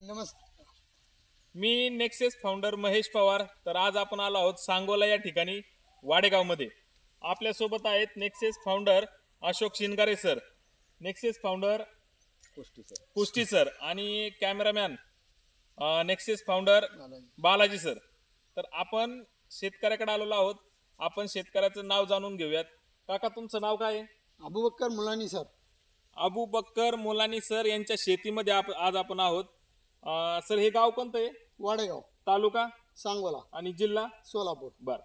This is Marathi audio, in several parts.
नमस्कार. मी नेक्सेस फाउंडर महेश पवार. तर आज आपण आलो आहोत सांगोला या ठिकाणी वाडेगावमध्ये. आपल्यासोबत आहेत Nexus founder Ashok Shingare sir, Nexus founder Kushti sir आणि cameraman Nexus founder Balaji sir. तर आपण शेतकऱ्याकडे आलेलो आहोत. आपण शेतकऱ्याचं नाव जाणून घेऊयात. काका, तुमचं नाव काय आहे? अबूबकर मुलानी सर. अबू बक्कर मुलानी सर यांच्या शेतीमध्ये आज आपण आहोत. सर, हे गाव कोणतं आहे? वाडेगाव, तालुका सांगोला, आणि जिल्हा सोलापूर. बर.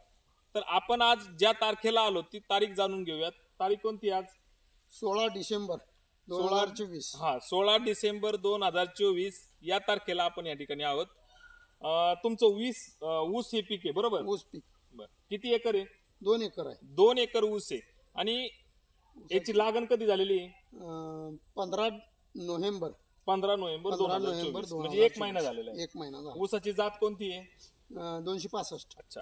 तर आपण आज ज्या तारखेला आलो ती तारीख जाणून घेऊयात. तारीख कोणती आज? 16 डिसेंबर 2024. 16 डिसेंबर 2024 या तारखेला आपण या ठिकाणी आहोत. तुमचं ऊस हे पीक आहे, बरोबर? ऊस पीक बर. किती एकर आहे? 2 एकर आहे. 2 एकर ऊस आहे. आणि याची लागण कधी झालेली आहे? 15 नोव्हेंबर 15 नोव्हेंबर 2024, म्हणजे 1 महिना झालेला आहे. 1 महिना झाला. ऊसाची जात कोणती आहे? 265. अच्छा,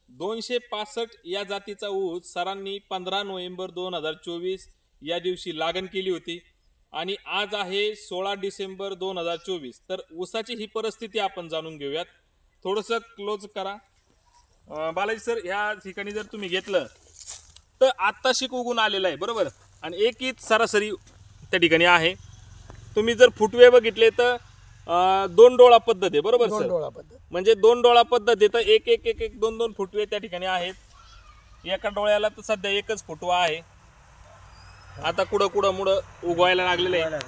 265 या जातीचा ऊस सरांनी 15 नोव्हेंबर 2024 या दिवशी लागण केली होती. आणि आज आहे 16 डिसेंबर 2024. तर ऊसाची ही परिस्थिती आपण जाणून घेऊयात. थोडंसं क्लोज करा. बालाजी सर, या ठिकाणी जर तुम्ही घेतलं तर आत्ताशिक उगून आलेलं आहे, बरोबर? आणि एक ईद सरासरी त्या ठिकाणी आहे. तुम्ही जर फुटवे बघितले तर 2 डोळा पद्धत आहे, बरोबर सर? 2 डोळा पद्धत. म्हणजे 2 डोळा पद्धत आहे. तर एक एक एक एक 2 फुटवे त्या ठिकाणी आहेत. एका डोळ्याला तर सध्या एकच फुटवा आहे. आता कुठं मुडं उगवायला लागलेलं आहे.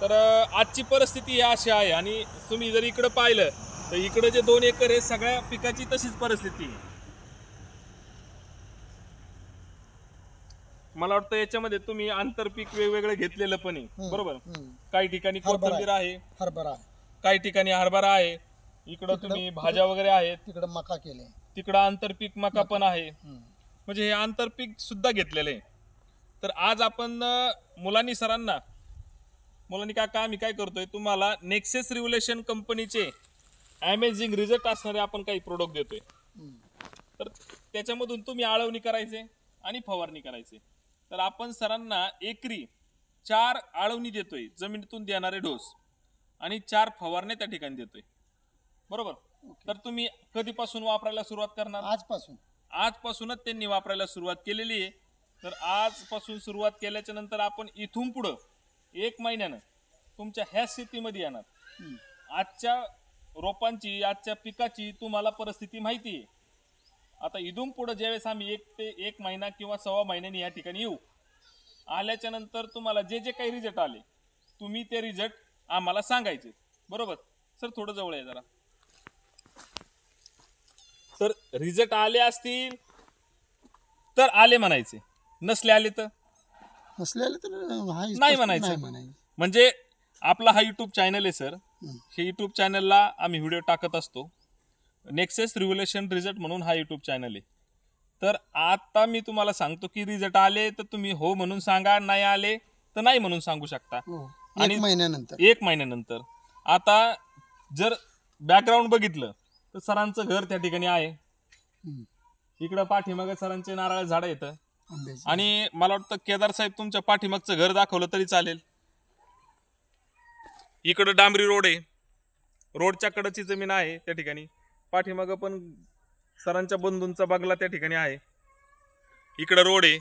तर आजची परिस्थिती ही अशी आहे. आणि तुम्ही जर इकडं पाहिलं तर इकडं जे 2 एकर आहे सगळ्या पिकाची तशीच परिस्थिती आहे. मला वाटतं याच्यामध्ये तुम्ही आंतरपीक वेगवेगळं घेतलेलं पण आहे, बरोबर? काही ठिकाणी कोथिंबीर आहे, हरभरा, काही ठिकाणी हरभरा आहे, इकडं तुम्ही भाज्या वगैरे आहेत, तिकडे मका केले, तिकडं आंतरपीक मका पण आहे. म्हणजे हे आंतरपीक सुद्धा घेतलेलं आहे. तर आज आपण मुलांनी सरांना, मुलांनी काका, आम्ही काय करतोय, तुम्हाला नेक्सेस रिव्होल्युशन कंपनीचे अमेझिंग रिझल्ट असणारे आपण काही प्रोडक्ट देतोय. तर त्याच्यामधून तुम्ही आळवणी करायचे आणि फवारणी करायचे. तर आपण सरांना एकरी 4 आळवणी देतोय, जमिनीतून देणारे डोस, आणि 4 फवारण्या त्या ठिकाणी देतोय, बरोबर? तर तुम्ही कधीपासून वापरायला सुरुवात करणार? आजपासूनच त्यांनी वापरायला सुरुवात केलेली आहे. तर आजपासून सुरुवात केल्याच्या नंतर आपण इथून पुढं 1 महिन्यानं तुमच्या ह्या शेतीमध्ये येणार. आजच्या रोपांची, आजच्या पिकाची तुम्हाला परिस्थिती माहिती आहे. आता इथून पुढे ज्यावेळेस आम्ही 1 ते 1 महिना किंवा 1.25 महिन्यांनी या ठिकाणी येऊ, आल्याच्या नंतर तुम्हाला जे जे काही रिझल्ट आले तुम्ही ते रिझल्ट आम्हाला सांगायचे, बरोबर? सर, थोडं जवळ आहे जरा. तर रिझल्ट आले असतील तर आले म्हणायचे, नसले आले तर नाही म्हणायचं. म्हणजे आपला हा युट्यूब चॅनल आहे सर. हे युट्यूब चॅनलला आम्ही व्हिडिओ टाकत असतो. नेक्सेस रिव्होल्युशन रिझल्ट म्हणून हा युट्यूब चॅनल आहे. तर आता मी तुम्हाला सांगतो की रिझल्ट आले तर तुम्ही हो म्हणून सांगा, नाही आले तर नाही म्हणून सांगू शकता. आणि 1 महिन्यानंतर आता जर बॅकग्राऊंड बघितलं तर सरांचं घर त्या ठिकाणी आहे. इकडं पाठीमागे सरांचे नारळ झाड येतं. आणि मला वाटतं केदार साहेब तुमच्या पाठीमागचं घर दाखवलं तरी चालेल. इकडं डांबरी रोड आहे, रोडच्या कडेची जमीन आहे त्या ठिकाणी. पाठीमागं पण सरांच्या बंधूंचा बंगला त्या ठिकाणी आहे. इकडं रोड आहे,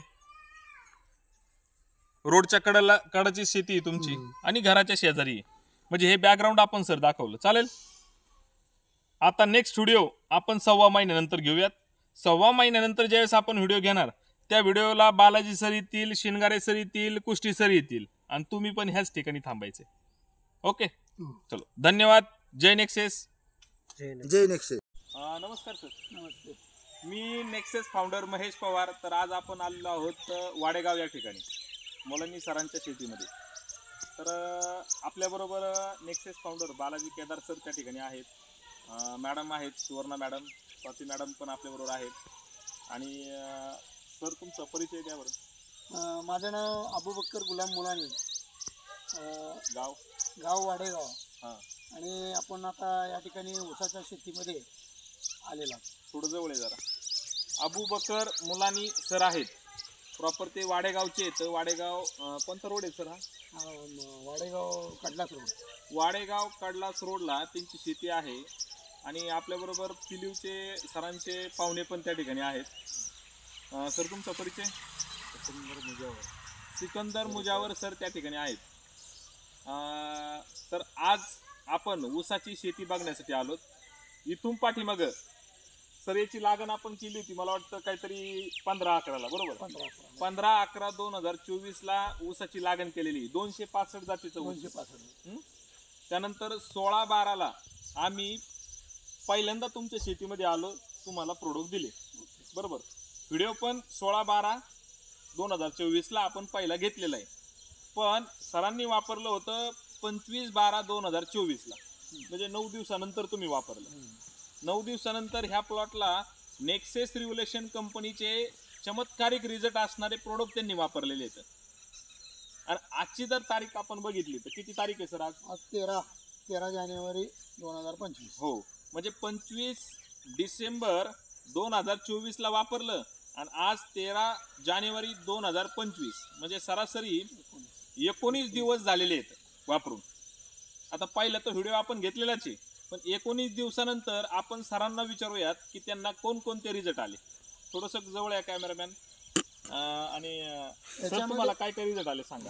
रोडच्या कडेची शेती आहे तुमची, आणि घराच्या शेजारी आहे. म्हणजे हे बॅकग्राऊंड आपण सर दाखवलं, चालेल. आता नेक्स्ट व्हिडिओ आपण 1.25 महिन्यानंतर घेऊयात. 1.25 महिन्यानंतर ज्यावेळेस आपण व्हिडिओ घेणार त्या व्हिडिओला बालाजी सर येतील, शिनगारे सर येतील, कुष्टी सर येतील, आणि तुम्ही पण ह्याच ठिकाणी थांबायचे. ओके, चलो, धन्यवाद. जय नेक्सेस. जय नेक्सेस. नमस्कार सर. नमस्ते. मी नेक्सेस फाउंडर महेश पवार. तर आज आपण आलेलो आहोत वाडेगाव या ठिकाणी मुलांनी सरांच्या शेतीमध्ये. तर आपल्याबरोबर Nexus founder Balaji Kedar sir त्या ठिकाणी आहेत. मॅडम आहेत, सुवर्णा मॅडम, स्वाती मॅडम पण आपल्याबरोबर आहेत. आणि सर, तुमचा परिचय द्या बरं. माझं नाव अबूबकर गुलाम मुलानी, गाव वाडेगाव. आणि आपण आता या ठिकाणी ऊसाच्या शेतीमध्ये आलेला. थोडं जवळ आहे जरा. अबूबकर मुलानी सर आहेत. प्रॉपर ते वाडेगावचे आहेत. वाडेगाव कोणता रोड आहे सर हा? वाडेगाव कडलाच रोड. वाडेगाव कडलास रोडला त्यांची शेती आहे. आणि आपल्याबरोबर पिलीवचे सरांचे पाहुणे पण त्या ठिकाणी आहेत. सर तुमचा परिचय? सिकंदर मुजावर सर त्या ठिकाणी आहेत. तर आज आपण ऊसाची शेती बघण्यासाठी आलोत. इथून पाठीमागं सर याची लागण आपण केली होती मला वाटतं काहीतरी 15/11 बरोबर? 15/11/2024 ला ऊसाची लागण केलेली 265 जातीचं ऊस. 265. त्यानंतर 16/12 ला आम्ही पहिल्यांदा तुमच्या शेतीमध्ये आलो, तुम्हाला प्रोडक्ट दिले बरोबर. व्हिडिओ पण 16/12/2024 ला आपण पहिला घेतलेला आहे. पण सरांनी वापरलं होतं 25/12/2024 ला, म्हणजे 9 दिवसानंतर तुम्ही वापरलं. 9 दिवसानंतर ह्या प्लॉटला नेक्सेस रिव्होल्युशन कंपनीचे चमत्कारिक रिझल्ट असणारे प्रोडक्ट त्यांनी वापरलेले आहेत. आणि आजची जर तारीख आपण बघितली तर किती तारीख आहे सर आज? आज 13 जानेवारी 2025. हो, म्हणजे 25 डिसेंबर 2024 ला वापरलं आणि आज 13 जानेवारी 2025, म्हणजे सरासरी 19 दिवस झालेले आहेत वापरून. आता पहिला तो व्हिडिओ आपण घेतलेलाच आहे, पण 19 दिवसानंतर आपण सरांना विचारूयात की त्यांना कोणकोणते रिझल्ट आले. थोडंसं जवळ या कॅमेरामॅन. आणि सर तुम्हाला काय काय रिझल्ट आले सांगा.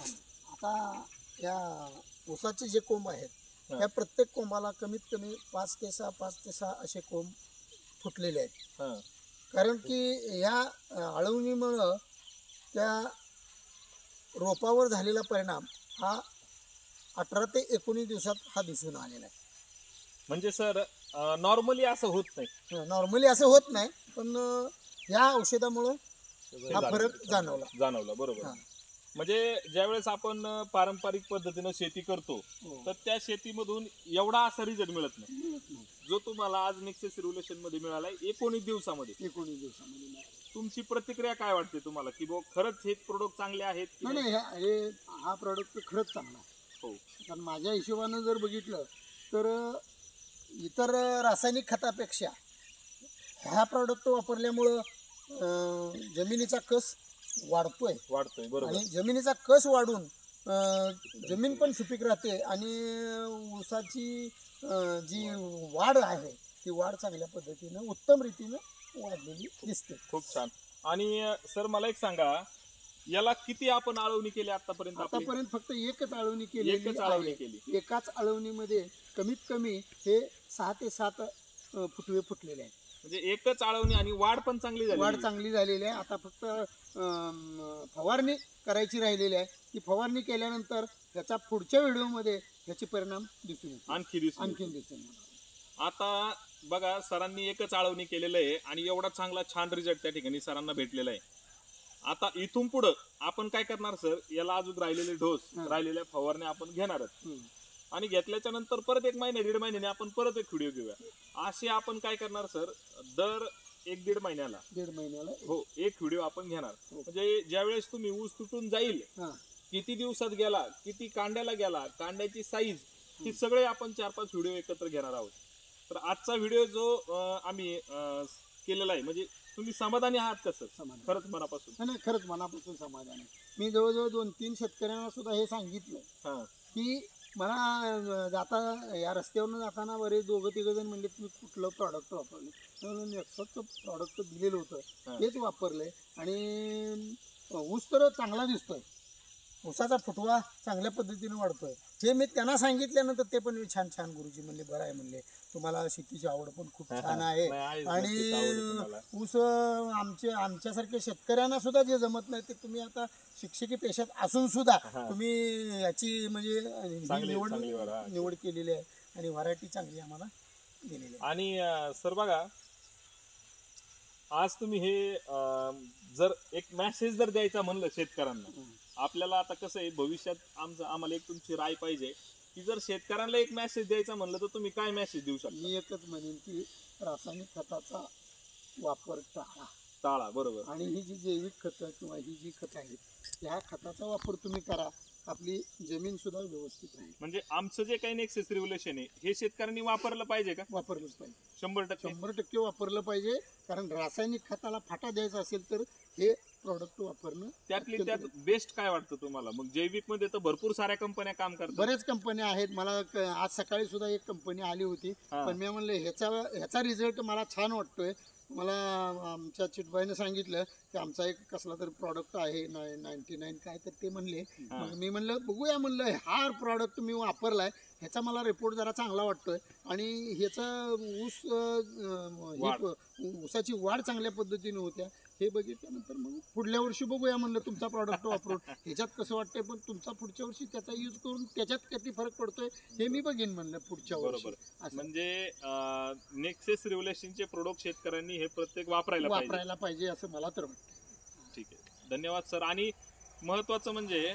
आता या ऊसाचे जे कोंब आहेत त्या प्रत्येक कोंबाला कमीत कमी 5 ते 6 असे कोंब फुटलेले आहेत. कारण की या आळवणीमुळं त्या रोपावर झालेला परिणाम हा 18 ते 19 दिवसात हा दिसून आलेला आहे. म्हणजे सर नॉर्मली असं होत नाही. नॉर्मली असं होत नाही, पण या औषधामुळं हा फरक जाणवला बरोबर. म्हणजे ज्यावेळेस आपण पारंपरिक पद्धतीनं शेती करतो तर त्या शेतीमधून एवढा असा रिझल्ट मिळत नाही जो तुम्हाला आज नेक्सेस रिव्होल्युशन मध्ये मिळालाय 19 दिवसामध्ये. 19 दिवसामध्ये. तुमची प्रतिक्रिया काय वाटते तुम्हाला की खरंच हे प्रोडक्ट चांगले आहेत? नाही, हा प्रोडक्ट खरंच चांगला आहे. हो, कारण माझ्या हिशोबानं जर बघितलं तर इतर रासायनिक खतापेक्षा ह्या प्रोडक्ट वापरल्यामुळं जमिनीचा कस वाढतोय बरोबर. आणि जमिनीचा कस वाढून जमीन पण सुपीक राहते आणि ऊसाची जी वाढ आहे ती वाढ चांगल्या पद्धतीनं उत्तम रीतीनं वाढलेली दिसते. खूप छान. आणि सर मला एक सांगा, याला किती आपण आळवणी केली आतापर्यंत? फक्त एकच आळवणी केली. एकाच आळवणीमध्ये कमीत कमी हे 6 ते 7 फुटवे फुटलेले आहेत. म्हणजे एकच आळवणी आणि वाढ पण चांगली झालेली आहे. आता फक्त फवारणी करायची राहिलेली आहे. ती फवारणी केल्यानंतर त्याचा पुढच्या व्हिडिओमध्ये त्याचे परिणाम दिसून येतील, आणखीन दिसून. आता बघा, सरांनी एकच आळवणी केलेलं आहे आणि एवढा चांगला छान रिझल्ट त्या ठिकाणी सरांना भेटलेला आहे. आता इथून पुढं आपण काय करणार सर, याला अजून राहिलेले डोस, राहिलेल्या फवारण्या आपण घेणारच. आणि घेतल्याच्या नंतर परत 1 महिना 1.5 महिन्याने आपण परत एक व्हिडिओ घेऊया. असे आपण काय करणार सर, दर 1-1.5 महिन्याला हो एक व्हिडिओ आपण घेणार. म्हणजे ज्यावेळेस तुम्ही ऊस तुटून जाईल, किती दिवसात गेला, किती कांड्याला गेला, कांड्याची साईज, ही सगळे आपण 4-5 व्हिडिओ एकत्र घेणार आहोत. तर आजचा व्हिडिओ जो आम्ही केलेला आहे, म्हणजे तुम्ही समाधानी आहात का सर? खरंच मनापासून? नाही, खरंच मनापासून समाधान आहे. मी जवळजवळ 2-3 शेतकऱ्यांना सुद्धा हे सांगितलं की मला या रस्त्यावरून जाताना बरेच 2-3 जण म्हणले तुम्ही कुठलं प्रॉडक्ट वापरले. म्हणून नेक्ससचं प्रॉडक्ट दिलेलं होतं तेच वापरलंय आणि ऊस तर चांगला दिसतोय, ऊसाचा फुटवा चांगल्या पद्धतीने वाढतोय. हे मी त्यांना सांगितल्यानंतर ते पण छान छान गुरुजी म्हणले बरं आहे म्हणले, तुम्हाला शेतीची आवड पण खूप छान आहे आणि ऊस आमच्यासारख्या शेतकऱ्यांना सुद्धा जे जमत नाही ते तुम्ही आता शिक्षकी पेशात असून सुद्धा तुम्ही याची म्हणजे निवड केलेली आहे आणि व्हरायटी चांगली आम्हाला दिलेली आहे. आणि सर बघा, आज तुम्ही हे जर एक मेसेज जर द्यायचा म्हणलं शेतकऱ्यांना, आपल्याला आता कसं आहे भविष्यात आम्हाला एक तुमची राय पाहिजे की जर शेतकऱ्यांना एक मेसेज द्यायचा म्हणलं तर तुम्ही काय मेसेज देऊ शकता? मी एकच म्हणेन की रासायनिक खताचा वापर टाळा. बरोबर. आणि ही जी जैविक खतं किंवा ही जी खतं आहेत त्या खताचा वापर तुम्ही करा, आपली जमीन सुद्धा व्यवस्थित राहील. म्हणजे आमचं जे काही नेक्सेस रिव्होल्युशन आहे हे शेतकऱ्यांनी वापरलं पाहिजे का? वापरलंच पाहिजे. 100% वापरलं पाहिजे. कारण रासायनिक खताला फाटा द्यायचा असेल तर हे प्रॉडक्ट वापरणं. त्यातली त्यात बेस्ट काय वाटतं तुम्हाला? मग जैविक मध्ये तर भरपूर साऱ्या कंपन्या काम करतात. बऱ्याच कंपन्या आहेत. मला आज सकाळी सुद्धा एक कंपनी आली होती, पण मी म्हणलं ह्याचा रिझल्ट मला छान वाटतोय. मला आमच्या चिटबाईने सांगितलं की आमचा एक कसला तरी प्रॉडक्ट आहे 99 काय तर ते म्हणले. मग मी म्हणलं बघूया, म्हणलं हा प्रॉडक्ट मी वापरलाय, ह्याचा मला रिपोर्ट जरा चांगला वाटतोय आणि ह्याचा ऊसाची वाढ चांगल्या पद्धतीने होत्या. हे बघितल्यानंतर मग पुढल्या वर्षी बघूया म्हणलं तुमचा प्रॉडक्ट वापरून ह्याच्यात कसं वाटतंय, पण तुमचा पुढच्या वर्षी त्याचा यूज करून त्याच्यात किती फरक पडतोय हे मी बघेन म्हणलं पुढच्या वर्षी. बरोबर. म्हणजे नेक्सेस रिव्होल्यूशनचे प्रोडक्ट शेतकऱ्यांनी हे प्रत्येक वापरायला पाहिजे असं मला तर वाटतं. ठीक आहे, धन्यवाद सर. आणि महत्वाचं म्हणजे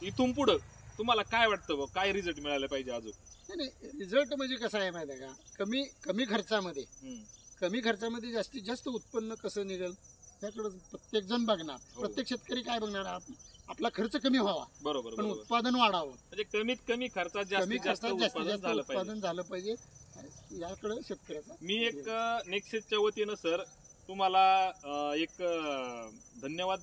इथून पुढं तुम्हाला काय वाटतं, काय रिझल्ट मिळाले पाहिजे अजून? नाही, रिझल्ट म्हणजे कसं आहे माहिती आहे का, कमी खर्चामध्ये जास्तीत जास्त उत्पन्न कसं निघेल त्याकडे प्रत्येक जण बघणार. प्रत्येक शेतकरी काय बघणार, आपला खर्च कमी व्हावा, बरोबर, पण उत्पादन वाढावं. म्हणजे कमीत कमी खर्चात जास्तीत जास्त उत्पादन झालं पाहिजे याकडे शेतकऱ्याचा. मी एक नेक्सेसच्या वतीनं सर तुम्हाला एक धन्यवाद